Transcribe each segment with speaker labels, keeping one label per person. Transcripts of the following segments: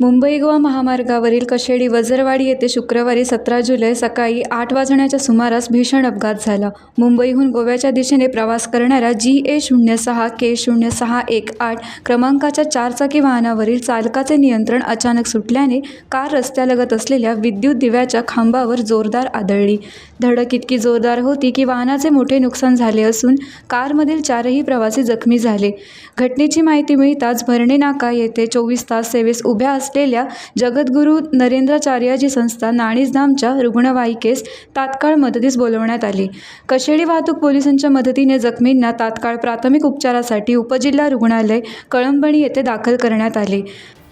Speaker 1: मुंबई गोवा महामार्गावरील कशेडी वजरवाडी येथे शुक्रवारी 17 जुलै सकाळी 8 वाजण्याच्या सुमारास भीषण अपघात झाला. मुंबईहून गोव्याच्या दिशेने प्रवास करणाऱ्या GA06K0618 क्रमांकाच्या 4 चाकी वाहनावरील चालकाचे नियंत्रण अचानक सुटल्याने कार रस्त्यालगत असलेल्या विद्युत दिव्याच्या खांबावर जोरदार आदळली. धडक इतकी जोरदार होती की वाहनाचे मोठे नुकसान झाले असून कारमधील 4ही प्रवासी जखमी झाले. घटनेची माहिती मिळताच भरणे नाका येथे 24 तास सेवेस उभ्या असलेल्या जगद्गुरू नरेंद्राचार्यजी संस्था नाणीजधामच्या रुग्णवाहिकेस तात्काळ मदतीस बोलवण्यात आले. कशेडी वाहतूक पोलिसांच्या मदतीने जखमींना तात्काळ प्राथमिक उपचारासाठी उपजिल्हा रुग्णालय कळंबणी येथे दाखल करण्यात आले.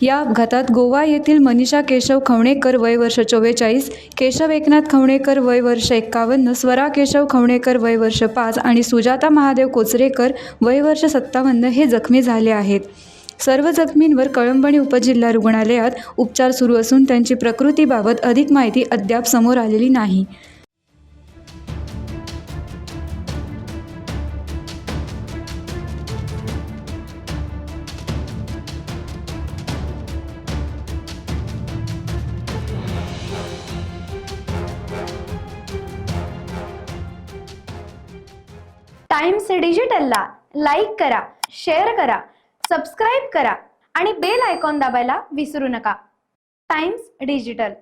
Speaker 1: या अपघातात गोवा येथील मनीषा केशव खवणेकर वय वर्ष 44, केशव एकनाथ खवणेकर वय वर्ष 51, स्वरा केशव खवणेकर वय वर्ष 5 आणि सुजाता महादेव कोचरेकर वय वर्ष 57 हे जखमी झाले आहेत. सर्व जखमींवर कळंबणी उपजिल्हा रुग्णालयात उपचार सुरू असून त्यांची प्रकृतीबाबत अधिक माहिती अद्याप समोर आलेली नाही.
Speaker 2: टाइम्स डिजिटलला लाईक करा, शेअर करा, सबस्क्राईब करा आणि बेल आयकॉन दाबायला विसरू नका. Times digital.